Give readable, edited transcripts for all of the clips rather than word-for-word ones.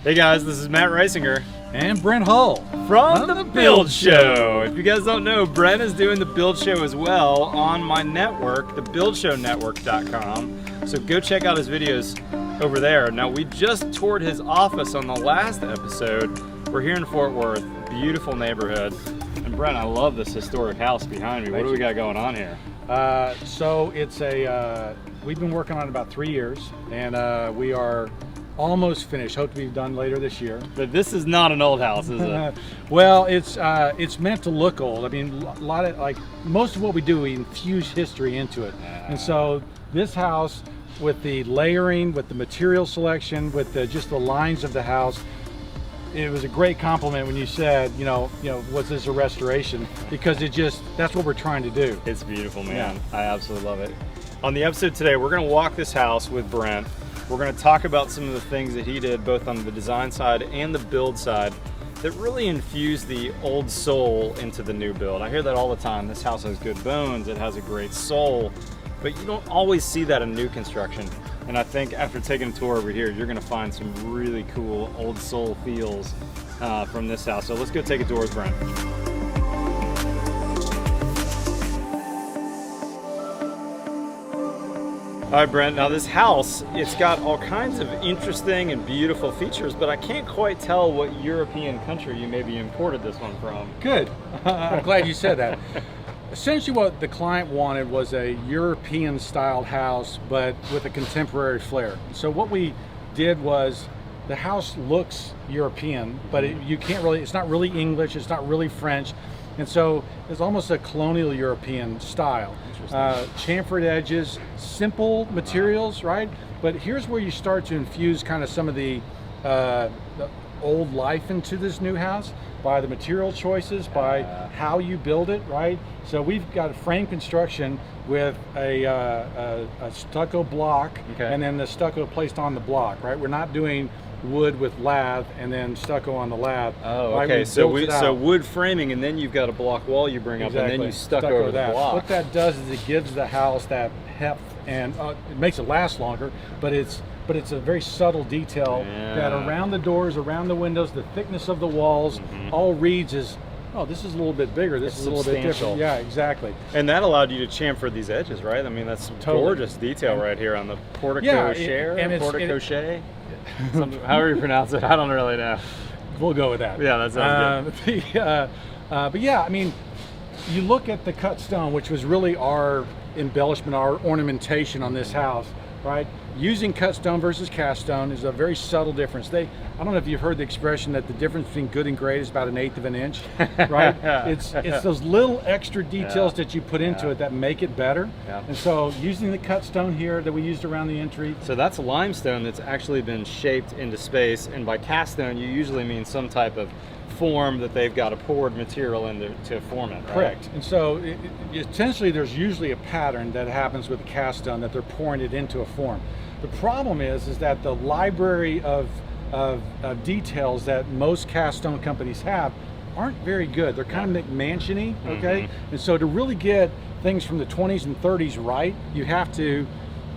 Hey guys, this is Matt Risinger and Brent Hull from the Build Show. If you guys don't know, Brent is doing the Build Show as well on my network, thebuildshownetwork.com. So go check out his videos over there. Now, we just toured his office on the last episode. We're here in Fort Worth, beautiful neighborhood. And Brent, I love this historic house behind me. What do we got going on here? So it's we've been working on it about 3 years, and we are almost finished. Hope to be done later this year. But this is not an old house, is it? Well, it's meant to look old. I mean, a lot of, like, most of what we do, we infuse history into it. And so this house, with the layering, with the material selection, with just the lines of the house, it was a great compliment when you said, you know, was this a restoration? Because that's what we're trying to do. It's beautiful, man. Yeah. I absolutely love it. On the episode today, we're going to walk this house with Brent. We're going to talk about some of the things that he did both on the design side and the build side that really infused the old soul into the new build. I hear that all the time. This house has good bones, it has a great soul, but you don't always see that in new construction. And I think after taking a tour over here, you're going to find some really cool old soul feels from this house. So let's go take a tour with Brent. All right, Brent, now this house, it's got all kinds of interesting and beautiful features, but I can't quite tell what European country you maybe imported this one from. Good. I'm glad you said that. Essentially what the client wanted was a European-styled house, but with a contemporary flair. So what we did was, the house looks European, but it's not really English, it's not really French, and so it's almost a colonial European style. Chamfered edges, simple materials, right? But here's where you start to infuse kind of some of the old life into this new house by the material choices, by how you build it, right? So we've got a frame construction with a stucco block, and then the stucco placed on the block, right? We're not doing wood with lath and then stucco on the lath. Oh, right? Okay. So wood framing, and then you've got a block wall you bring up, and then you stucco over the block. What that does is it gives the house that heft, and it makes it last longer. But it's a very subtle detail that around the doors, around the windows, the thickness of the walls, all reads as, oh, this is a little bit bigger. This is a little bit different. Yeah, exactly. And that allowed you to chamfer these edges, right? I mean, that's gorgeous detail right here on the portico portico. However you pronounce it, I don't really know. We'll go with that. Yeah, that sounds good. But yeah, I mean, you look at the cut stone, which was really our embellishment, our ornamentation on this house, right? Using cut stone versus cast stone is a very subtle difference. I don't know if you've heard the expression that the difference between good and great is about 1/8 of an inch, right? It's those little extra details that you put into it that make it better. And so using the cut stone here that we used around the entry. So that's limestone that's actually been shaped into space, and by cast stone you usually mean some type of form that they've got a poured material into to form it, right? Correct. And so essentially there's usually a pattern that happens with cast stone that they're pouring it into a form. The problem is that the library of details that most cast stone companies have aren't very good. They're kind of McMansion-y, okay? And so to really get things from the 20s and 30s right, you have to,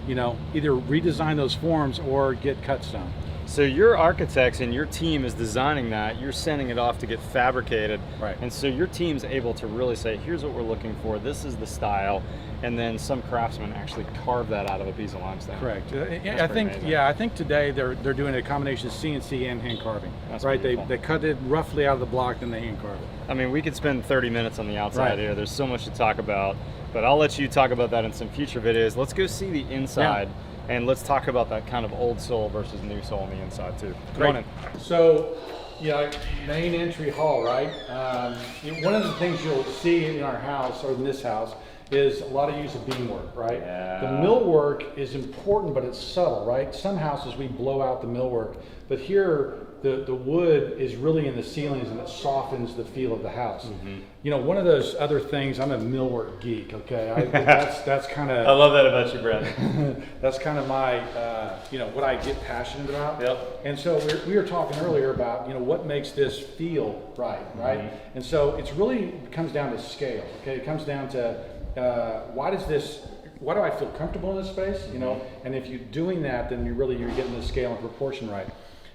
either redesign those forms or get cut stone. So your architects and your team is designing that, you're sending it off to get fabricated. Right. And so your team's able to really say, here's what we're looking for, this is the style, and then some craftsmen actually carve that out of a piece of limestone. Correct. I think today they're doing a combination of CNC and hand carving. That's right. Beautiful. They cut it roughly out of the block, then they hand carve it. I mean, we could spend 30 minutes on the outside here. There's so much to talk about, but I'll let you talk about that in some future videos. Let's go see the inside. Yeah. And let's talk about that kind of old soul versus new soul on the inside too. Come on in. So, main entry hall, right? One of the things you'll see in our house, or in this house, is a lot of use of beamwork, right? Yeah. The millwork is important, but it's subtle, right? Some houses we blow out the millwork, but here the wood is really in the ceilings and it softens the feel of the house. One of those other things, I'm a millwork geek, okay? That's kind of... I love that about you, Brent. That's kind of my, what I get passionate about. Yep. And so we were talking earlier about, what makes this feel right? And so it really comes down to scale, okay? It comes down to why do I feel comfortable in this space, and if you're doing that, then you're getting the scale and proportion right.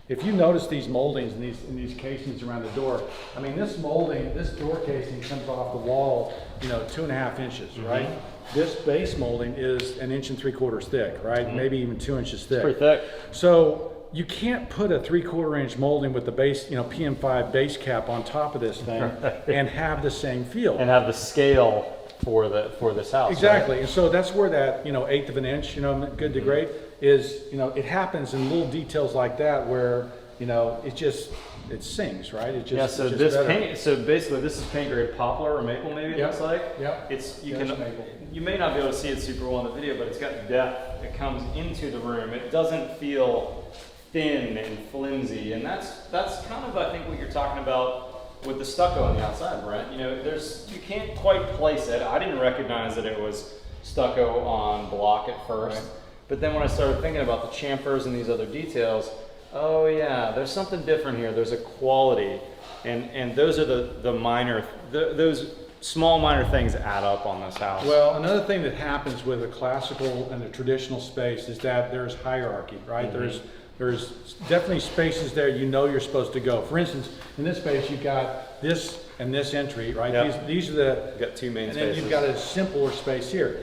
If you notice these moldings and these casings around the door, I mean, this molding, this door casing comes off the wall, you know, 2.5 inches, right? This base molding is 1 3/4 inches thick, right? Maybe even 2 inches thick. Pretty thick. So you can't put a 3/4 inch molding with the base, you know, PM5 base cap on top of this thing and have the same feel. And have the scale for this house. Exactly, right? and so that's where that, you know, 1/8 of an inch, you know, good to great is, you know, it happens in little details like that where, you know, it sings, right? It just, yeah. So it's just this better. paint. So basically, this is paint grade poplar or maple, maybe it looks like. Yep. It's you That's can. maple. You may not be able to see it super well in the video, but it's got depth. It comes into the room. It doesn't feel thin and flimsy, and that's kind of, I think, what you're talking about with the stucco on the outside, Brent. You know, you can't quite place it. I didn't recognize that it was stucco on block at first, Right. but then when I started thinking about the chamfers and these other details, oh yeah, there's something different here. There's a quality, and those are the minor, those small minor things add up on this house. Well, another thing that happens with a classical and a traditional space is that there's hierarchy, right? There's definitely spaces there you know you're supposed to go. For instance, in this space you've got this and this entry, right? Yep. These are the, You've got two main and spaces. then you've got a simpler space here.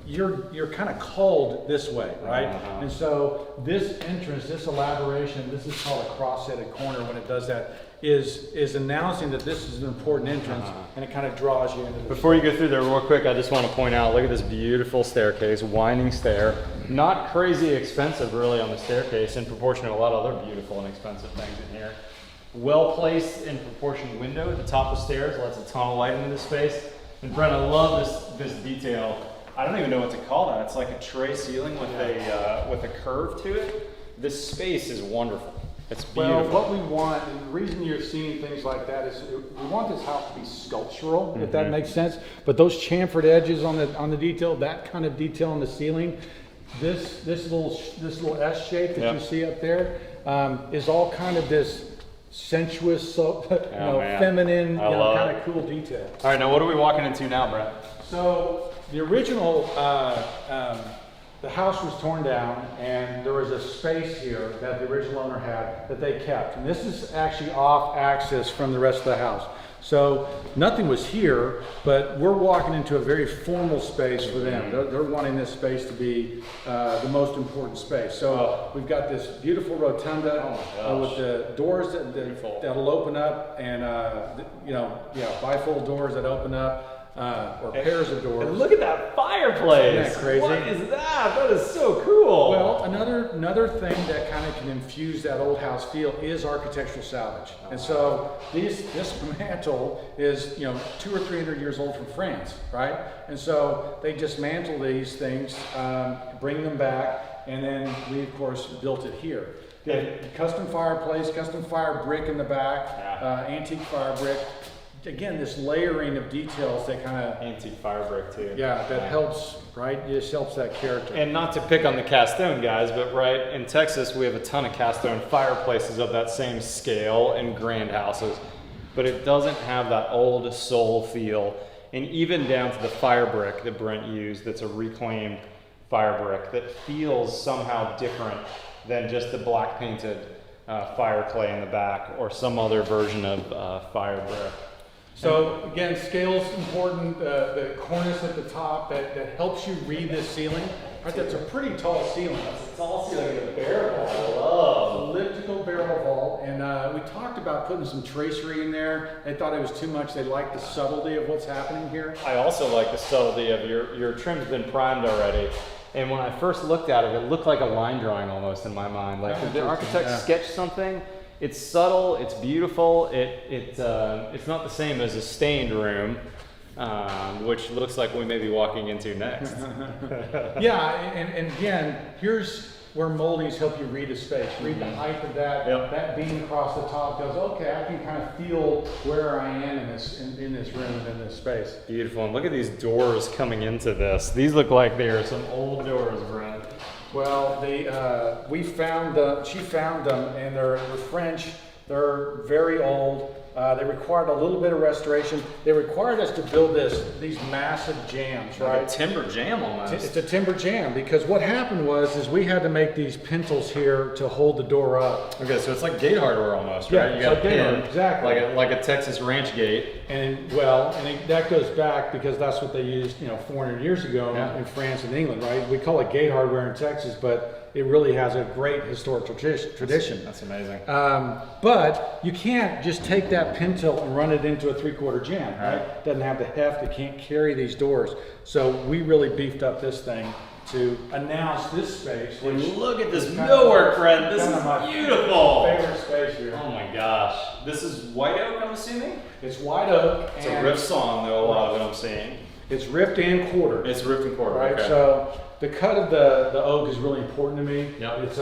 You're kind of called this way, right? And so this entrance, this elaboration, this is called a cross-headed corner when it does that, is announcing that this is an important entrance, and it kind of draws you into the. Before you go through there real quick, I just want to point out, look at this beautiful staircase, winding stair. Not crazy expensive really on the staircase in proportion to a lot of other beautiful and expensive things in here. Well placed and proportioned window at the top of the stairs, lets a ton of light into this space. And Brent, I love this detail. I don't even know what to call that. It's like a tray ceiling with a curve to it. This space is wonderful. It's beautiful. Well, what we want, and the reason you're seeing things like that is we want this house to be sculptural, if that makes sense. But those chamfered edges on the detail, that kind of detail on the ceiling, this little S shape that you see up there, is all kind of this sensuous, feminine, kind of cool detail. All right, now what are we walking into now, Brent? So the original, the house was torn down, and there was a space here that the original owner had that they kept. And this is actually off axis from the rest of the house. So nothing was here, but we're walking into a very formal space for them. They're wanting this space to be the most important space. So we've got this beautiful rotunda with the doors that'll open up, and bifold doors that open up. Or pairs of doors. And look at that fireplace! Isn't that crazy? What is that? That is so cool! Well, another thing that kind of can infuse that old house feel is architectural salvage. And so this mantle is 200 or 300 years old from France, right? And so they dismantle these things, bring them back, and then we of course built it here. Custom fireplace, custom fire brick in the back, antique fire brick. Again, this layering of details that kind of antique firebrick too. Yeah, that helps, right? It just helps that character. And not to pick on the cast stone guys, but right in Texas we have a ton of cast stone fireplaces of that same scale and grand houses, but it doesn't have that old soul feel. And even down to the firebrick that Brent used, that's a reclaimed firebrick that feels somehow different than just the black painted fire clay in the back or some other version of firebrick. So again, scale's important. The cornice at the top that helps you read this ceiling. Right, that's a pretty tall ceiling. It's a tall ceiling with a barrel vault. I love. Elliptical barrel vault, and we talked about putting some tracery in there. They thought it was too much. They liked the subtlety of what's happening here. I also like the subtlety of your trim's been primed already. And when I first looked at it, it looked like a line drawing almost in my mind. Like the architect sketched something. It's subtle, it's beautiful, it's not the same as a stained room, which looks like we may be walking into next. Yeah, and again, here's where Moldings help you read a space. Read the height of that, that beam across the top goes, okay, I can kind of feel where I am in this room, in this space. Beautiful, and look at these doors coming into this. These look like they are some old doors, Brent. Well, she found them, and they're French, They're very old. They required a little bit of restoration. They required us to build these massive jams, right? Like a timber jam almost. It's a timber jam, because what happened was we had to make these pintles here to hold the door up. Okay, so it's like gate hardware almost, Yeah, right? You got a pin, exactly. like a Texas ranch gate. And that goes back because that's what they used, 400 years ago in France and England, right? We call it gate hardware in Texas, but it really has a great historical tradition. That's amazing. But you can't just take that pintle and run it into a 3/4 jam, right? It doesn't have the heft, it can't carry these doors. So we really beefed up this thing to announce this space. And look at this millwork, Brent. This is beautiful. Favorite space here. Oh my gosh. This is white oak, I'm assuming? It's white oak. It's a rift sawn, though, a lot of it I'm seeing. It's ripped and quartered. It's ripped and quartered, right? Okay. So the cut of the oak is really important to me. Yep. It's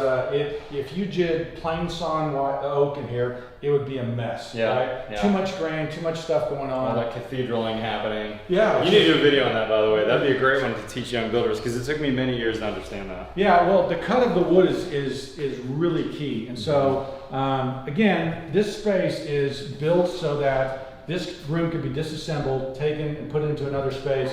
if you did plain sawn oak in here, it would be a mess. Yeah. Right? Yeah. Too much grain, too much stuff going on. All that cathedraling happening. Yeah. You need to do a video on that, by the way. That'd be a great one to teach young builders, because it took me many years to understand that. Yeah. Well, the cut of the wood is really key. And so again, this space is built so that this room could be disassembled, taken, and put into another space.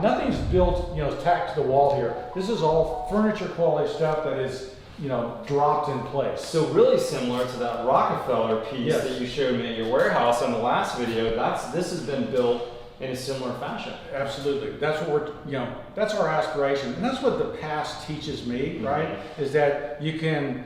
Nothing's built, tacked to the wall here. This is all furniture quality stuff that is, dropped in place. So really similar to that Rockefeller piece Yes. that you showed me at your warehouse in the last video. This has been built in a similar fashion. Absolutely. That's what that's our aspiration. And that's what the past teaches me, right? Is that we can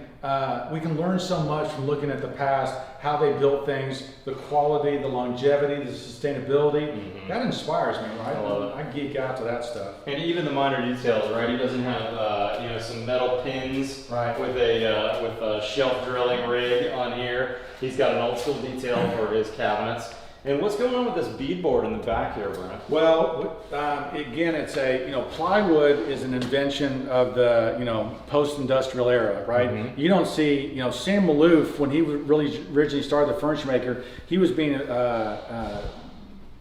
learn so much from looking at the past, how they built things, the quality, the longevity, the sustainability. That inspires me, right? I love it. I geek out to that stuff. And even the minor details, right? He doesn't have some metal pins with a shelf drilling rig on here. He's got an old school detail for his cabinets. And what's going on with this beadboard in the back here, Brent? Well, again, it's plywood is an invention of the, post-industrial era, right? You don't see, Sam Maloof, when he really originally started the furniture maker, he was being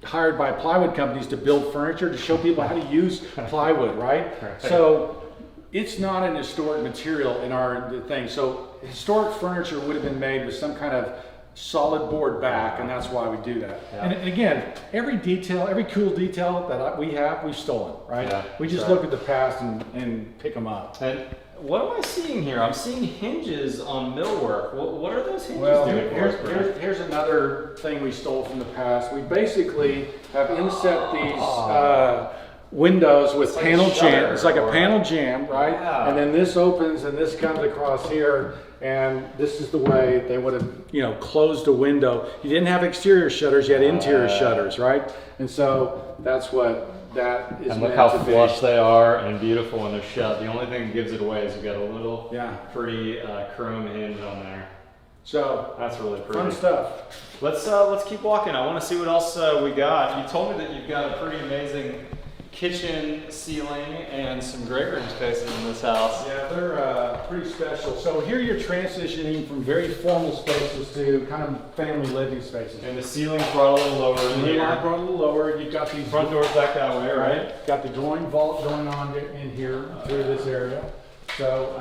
hired by plywood companies to build furniture, to show people how to use plywood, right? So it's not an historic material in our thing. So historic furniture would have been made with some kind of solid board back, and that's why we do that. Yeah. And again, every cool detail that we've stolen, right? Yeah, we just look at the past and pick them up. And what am I seeing here? I'm seeing hinges on millwork. What are those hinges doing for us? Here's another thing we stole from the past. We basically have inset these windows with panel jam. It's like a panel jam, right? Yeah. And then this opens and this comes across here. And this is the way they would have, closed a window. You didn't have exterior shutters, you had interior shutters, right? And so that's what that is. And look how flush they are and beautiful when they're shut. The only thing that gives it away is you've got a little pretty chrome hinge on there. So that's really pretty. Fun stuff. Let's keep walking. I want to see what else we got. You told me that you've got a pretty amazing kitchen ceiling and some great room spaces in this house. Yeah, they're pretty special. So here you're transitioning from very formal spaces to kind of family living spaces. And the ceiling's brought a little lower in here. Brought a little lower. You've got these front doors back that way, right? Got the drawing vault going on in here through this area. So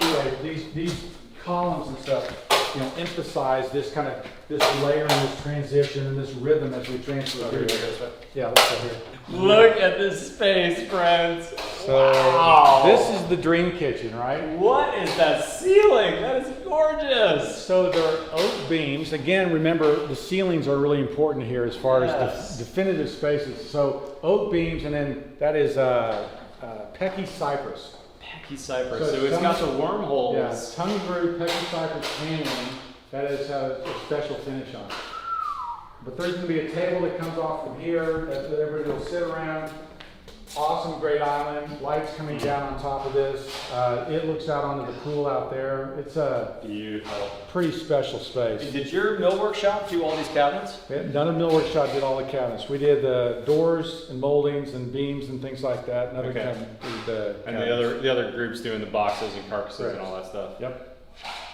anyway, these columns and stuff, emphasize this layer and this transition and this rhythm as we transfer through. Yeah, let's go here. Look at this space, friends. So wow. This is the dream kitchen, right? What is that ceiling? That is gorgeous. So there are oak beams. Again, remember the ceilings are really important here as far as the definitive spaces. So oak beams, and then that is Pecky cypress. Pecky cypress. So it's got the wormholes. Yeah, tongue groove Pecky cypress paneling. That is a special finish on it. But there's going to be a table that comes off from here that everybody will sit around. Awesome, great island. Lights coming down on top of this. It looks out onto the pool out there. It's a beautiful, pretty special space. Did your millwork shop do all these cabinets? None of millwork shop did all the cabinets. We did the doors and moldings and beams and things like that. Another and the other groups doing the boxes and carcasses and all that stuff. Yep.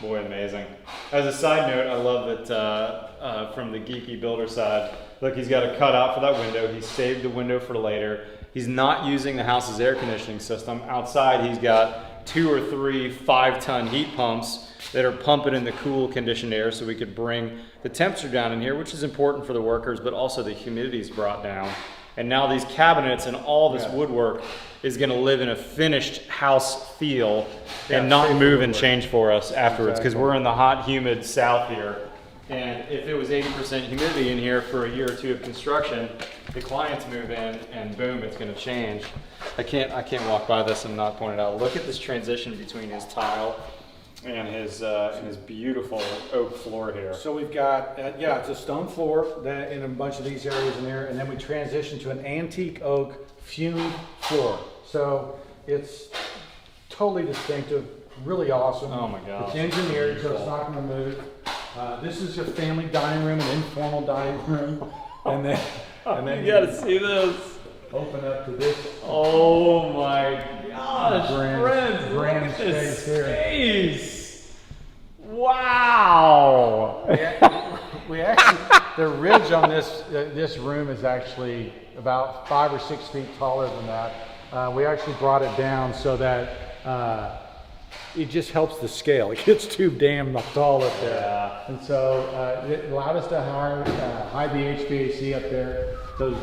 Boy, amazing. As a side note, I love that from the geeky builder side, look, he's got a cutout for that window. He saved the window for later. He's not using the house's air conditioning system. Outside, he's got 2 or 3 5-ton heat pumps that are pumping in the cool conditioned air so we could bring the temperature down in here, which is important for the workers, but also the humidity is brought down. And now these cabinets and all this woodwork is gonna live in a finished house feel and not move and change for us afterwards, because we're in the hot, humid south here. And if it was 80% humidity in here for a year or two of construction, the clients move in and boom, it's gonna change. I can't walk by this and not point it out. Look at this transition between his tile and his beautiful oak floor here. So we've got, it's a stone floor that in a bunch of these areas in there, and then we transition to an antique oak fumed floor. So it's totally distinctive, really awesome. Oh my gosh. It's engineered, so it's not gonna move. This is your family dining room, an informal dining room. And then you gotta see this. Open up to this. Oh my gosh, grand space here. Space. Wow. We actually, the ridge on this room is actually about 5 or 6 feet taller than that. We actually brought it down so that it just helps the scale. It gets too damn tall up there. Yeah. And so it allowed us to hide the HVAC up there. Those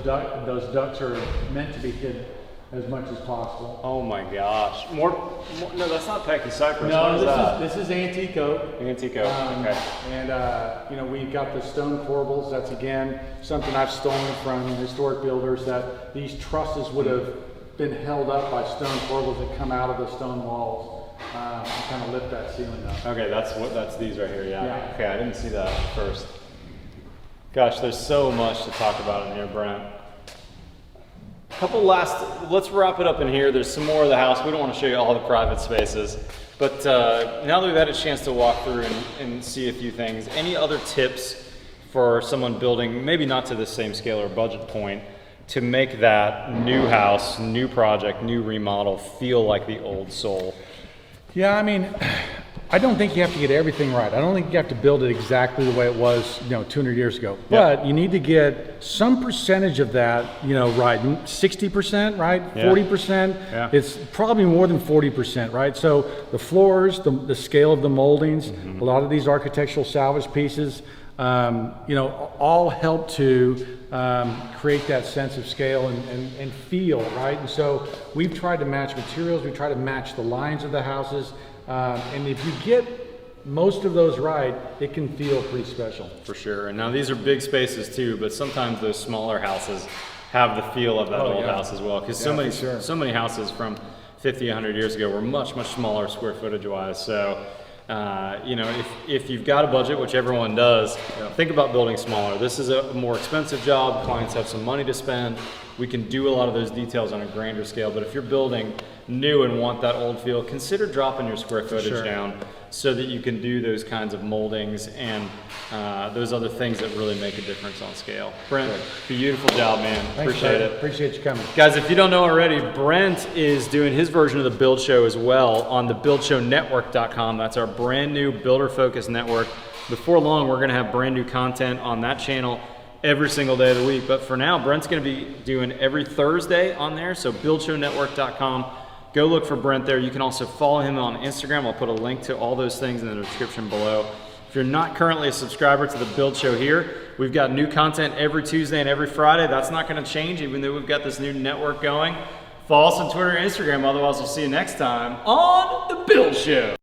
ducts are meant to be hid as much as possible. Oh my gosh. More no, that's not Pecky Cypress. No, what is that? This is antique oak. Antique oak, okay. And you know, we've got the stone corbels. That's again something I've stolen from historic builders, that these trusses would have been held up by stone corbels that come out of the stone walls. And kind of lift that ceiling up. Okay, that's these right here, yeah. Okay, I didn't see that at first. Gosh, there's so much to talk about in here, Brent. Let's wrap it up in here. There's some more of the house. We don't want to show you all the private spaces, but now that we've had a chance to walk through and see a few things, any other tips for someone building, maybe not to the same scale or budget point, to make that new house, new project, new remodel feel like the old soul? Yeah, I mean, I don't think you have to get everything right. I don't think you have to build it exactly the way it was, 200 years ago. But you need to get some percentage of that, right. 60%, right? 40%. Yeah. It's probably more than 40%, right? So the floors, the scale of the moldings, a lot of these architectural salvage pieces, all help to create that sense of scale and feel, right? And so we've tried to match materials, we try to match the lines of the houses, and if you get most of those right, it can feel pretty special. For sure. And now these are big spaces too, but sometimes those smaller houses have the feel of that old house as well, because so many houses from 50, 100 years ago were much smaller square footage wise. So if you've got a budget, which everyone does, think about building smaller. This is a more expensive job. Clients have some money to spend. We can do a lot of those details on a grander scale, but if you're building new and want that old feel, consider dropping your square footage down so that you can do those kinds of moldings and those other things that really make a difference on scale. Brent, beautiful job, man. Thanks, appreciate it. Appreciate you coming. Guys, if you don't know already, Brent is doing his version of the Build Show as well on the buildshownetwork.com. That's our brand new builder focused network. Before long, we're gonna have brand new content on that channel every single day of the week. But for now, Brent's gonna be doing every Thursday on there. So buildshownetwork.com. Go look for Brent there. You can also follow him on Instagram. I'll put a link to all those things in the description below. If you're not currently a subscriber to the Build Show here, we've got new content every Tuesday and every Friday. That's not gonna change even though we've got this new network going. Follow us on Twitter and Instagram. Otherwise, we'll see you next time on the Build Show.